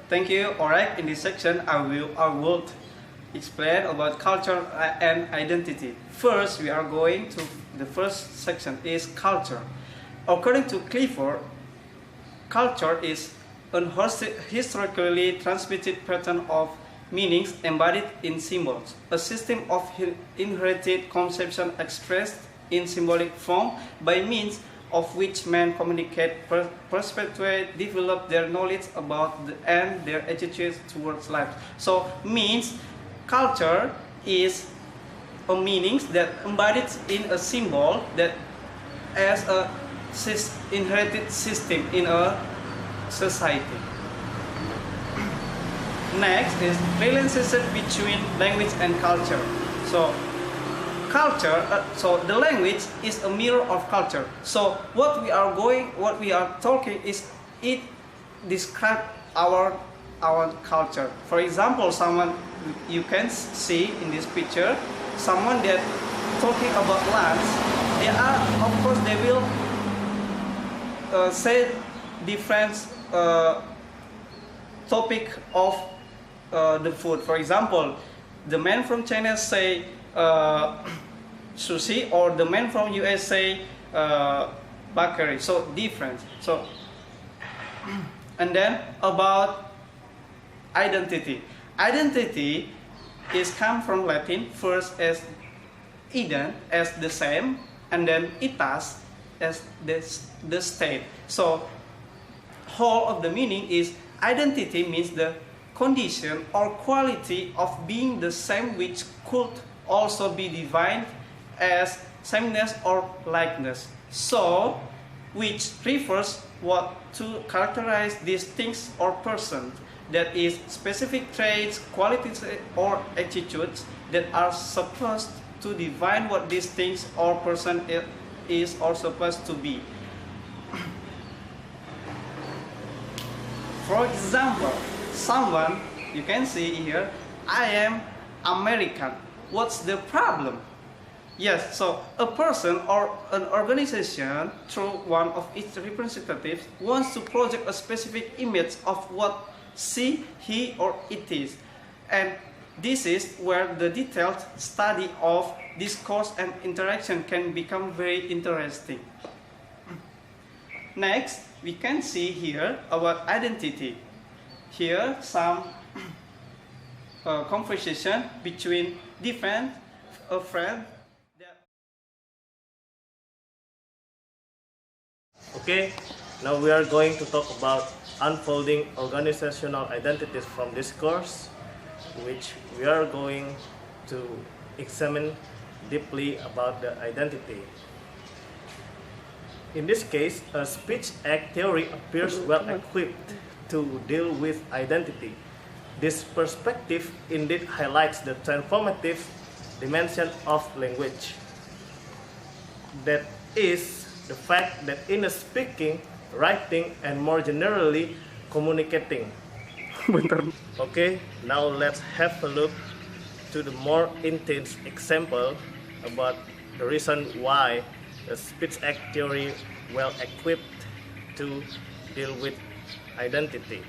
Thank you. Alright, in this section I will explain about culture and identity. First, we are going to the first section is culture. According to Clifford, culture is an historically transmitted pattern of meanings embodied in symbols, a system of inherited conception expressed in symbolic form by means of which men communicate, perpetuate, develop their knowledge about and their attitudes towards life. So means culture is a meaning that embodied in a symbol that as a inherited system in a society. Next is relationship between language and culture. So culture, so the language is a mirror of culture. So what we are talking is it describe our culture. For example, someone you can see in this picture, someone that talking about lands, they are of course they will say different topic of the food. For example, the man from China say sushi, or the man from US say bakery. So different. So and then about identity. Identity is come from Latin first as ident, as the same, and then itas as the state. So whole of the meaning is identity means the condition or quality of being the same, which could also be defined as sameness or likeness. So which refers what to characterize these things or persons, that is specific traits, qualities or attitudes that are supposed to define what these things or person is or supposed to be. For example, someone, you can see here, I am American. What's the problem? Yes, so a person or an organization through one of its representatives wants to project a specific image of what he or it is. And this is where the detailed study of discourse and interaction can become very interesting. Next, we can see here about identity. Here, some conversation between different friends. Okay, now we are going to talk about unfolding organizational identities from this course, which we are going to examine deeply about the identity. In this case, a speech act theory appears well equipped to deal with identity. This perspective indeed highlights the transformative dimension of language. That is the fact that in speaking, writing, and more generally communicating. Okay, now let's have a look to the more intense example about the reason why the speech act theory well equipped to deal with identity.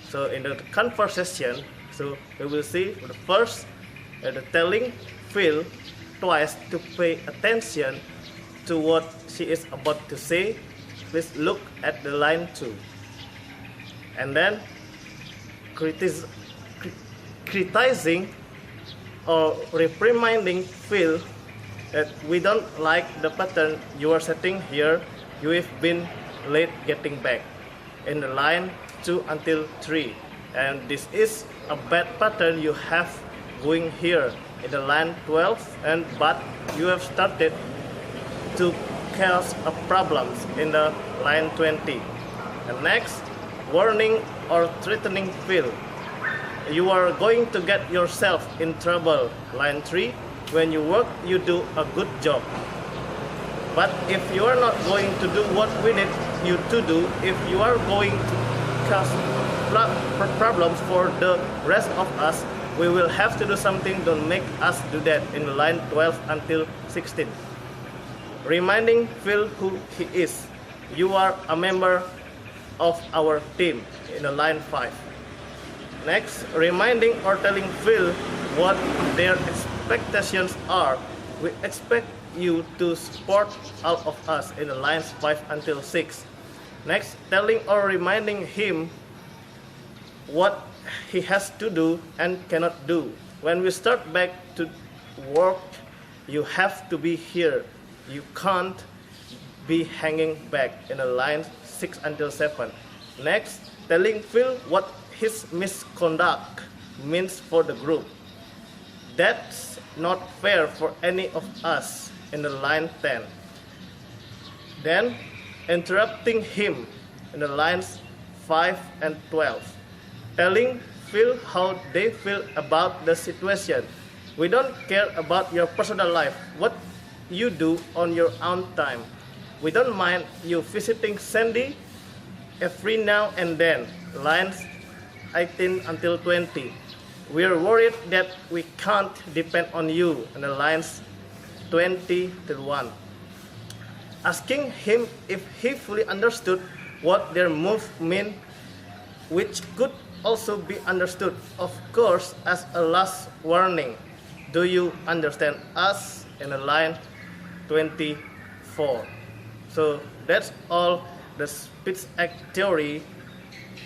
So in the conversation, so we will see the first the telling Phil twice to pay attention to what she is about to say. Please look at the line 2. And then criticizing or reprimanding Phil that we don't like the pattern you are setting here. You have been late getting back in the line 2 until 3, and this is a bad pattern you have going here in the line 12, and but you have started to cause a problems in the line 20. And next, warning or threatening Phil. You are going to get yourself in trouble, line 3. When you work, you do a good job. But if you are not going to do what we need you to do, if you are going to cause problems for the rest of us, we will have to do something. Don't make us do that in line 12 until 16. Reminding Phil who he is. You are a member of our team in the line 5. Next, reminding or telling Phil what their expectations are. We expect you to support all of us in the lines 5 until 6. Next, telling or reminding him what he has to do and cannot do. When we start back to work, you have to be here. You can't be hanging back in the lines 6 until 7. Next, telling Phil what his misconduct means for the group. That's not fair for any of us in the line 10. Then, interrupting him in the lines 5 and 12. Telling Phil how they feel about the situation. We don't care about your personal life, what you do on your own time. We don't mind you visiting Sandy every now and then, lines 18 until 20. We are worried that we can't depend on you, in the lines 20 till 1. Asking him if he fully understood what their move meant, which could also be understood, of course, as a last warning. Do you understand us, in the line 24. So that's all the speech act theory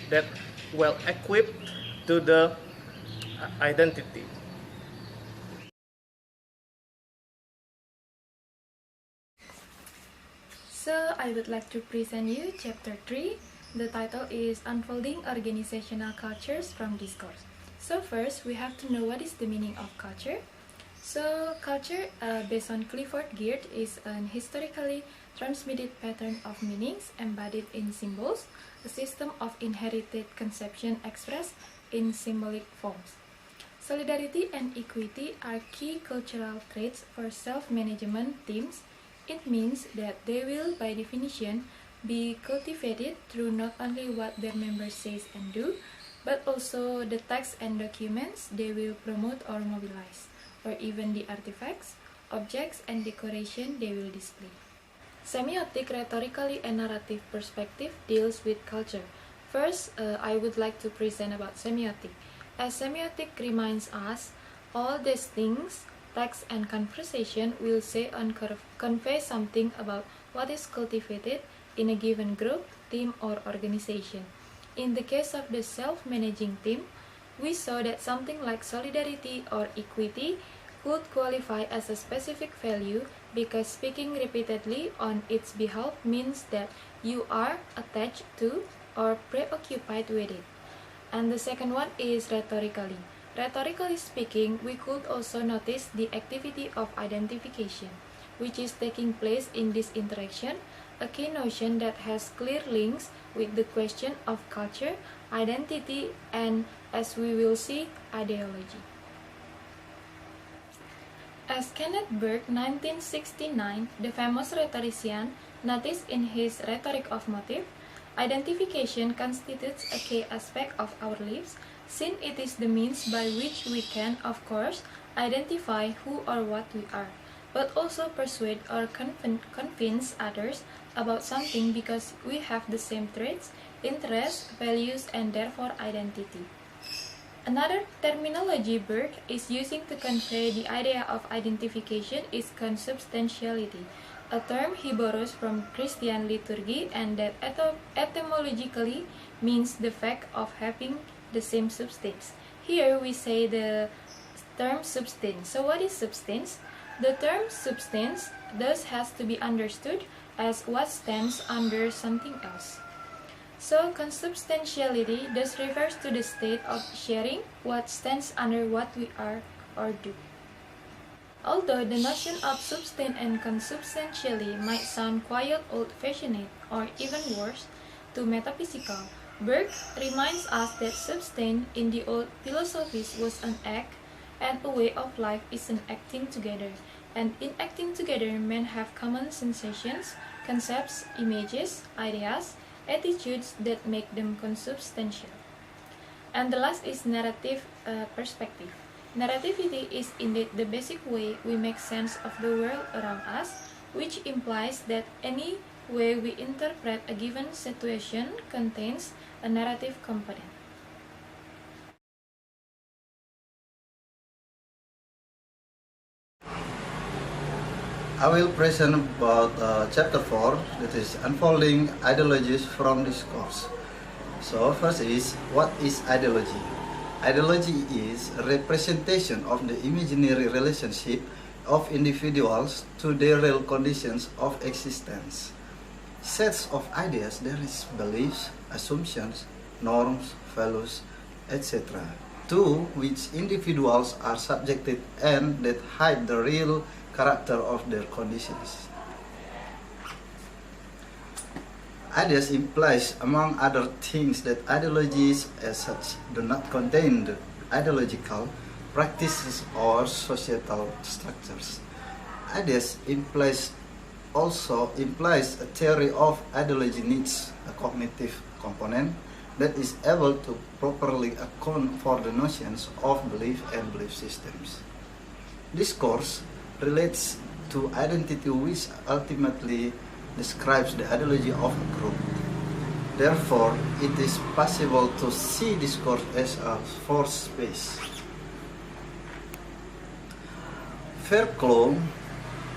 that well equipped to the identity. So I would like to present you chapter 3. The title is Unfolding Organizational Cultures from Discourse. So first, we have to know what is the meaning of culture. So culture, based on Clifford Geertz, is an historically transmitted pattern of meanings embodied in symbols, a system of inherited conception expressed in symbolic forms. Solidarity and equity are key cultural traits for self-management teams. It means that they will, by definition, be cultivated through not only what their members say and do, but also the texts and documents they will promote or mobilize, or even the artifacts, objects, and decoration they will display. Semiotic, rhetorically and narrative perspective deals with culture. First, I would like to present about semiotic. As semiotic reminds us, all these things, text and conversation, will say and convey something about what is cultivated in a given group, team, or organization. In the case of the self-managing team, we saw that something like solidarity or equity could qualify as a specific value because speaking repeatedly on its behalf means that you are attached to or preoccupied with it. And the second one is rhetorically. Rhetorically speaking, we could also notice the activity of identification, which is taking place in this interaction, a key notion that has clear links with the question of culture, identity, and, as we will see, ideology. As Kenneth Burke, 1969, the famous rhetorician, noticed in his Rhetoric of Motive, identification constitutes a key aspect of our lives, since it is the means by which we can, of course, identify who or what we are, but also persuade or convince others about something because we have the same traits, interests, values, and therefore identity. Another terminology Burke is using to convey the idea of identification is consubstantiality, a term he borrows from Christian liturgy and that etymologically means the fact of having the same substance. Here we say the term substance. So what is substance? The term substance thus has to be understood as what stands under something else. So consubstantiality thus refers to the state of sharing what stands under what we are or do. Although the notion of substance and consubstantiality might sound quite old-fashioned or even worse, too metaphysical, Burke reminds us that substance in the old philosophies was an act, and a way of life is an acting together. And in acting together, men have common sensations, concepts, images, ideas, attitudes that make them consubstantial. And the last is narrative perspective. Narrativity is indeed the basic way we make sense of the world around us, which implies that any way we interpret a given situation contains a narrative component. I will present about chapter 4, that is unfolding ideologies from discourse. So first is, what is ideology? Ideology is a representation of the imaginary relationship of individuals to their real conditions of existence. Sets of ideas, there is beliefs, assumptions, norms, values, etc., to which individuals are subjected and that hide the real character of their conditions. Ideas implies, among other things, that ideologies as such do not contain the ideological practices or societal structures. Ideas also implies a theory of ideology needs a cognitive component that is able to properly account for the notions of belief and belief systems. Discourse relates to identity, which ultimately describes the ideology of a group. Therefore, it is possible to see discourse as a fourth space. Verklo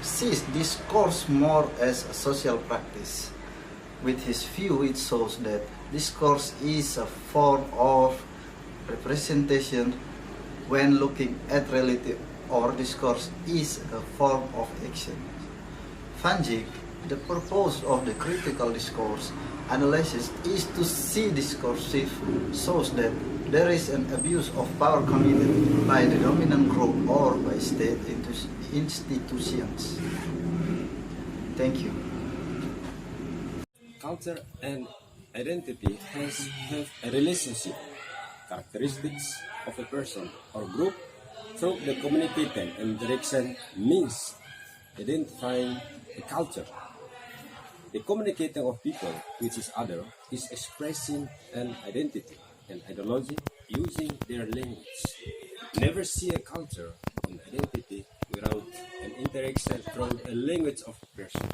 sees discourse more as a social practice. With his view, it shows that discourse is a form of representation when looking at reality, or discourse is a form of action. Van Dijk, the purpose of the critical discourse analysis is to see discursive shows that there is an abuse of power committed by the dominant group or by state institutions. Thank you. Culture and identity have a relationship, characteristics of a person or group through the communicating and direction means identifying a culture. The communicating of people with each other is expressing an identity and ideology using their language. Never see a culture and identity without an interaction through a language of person.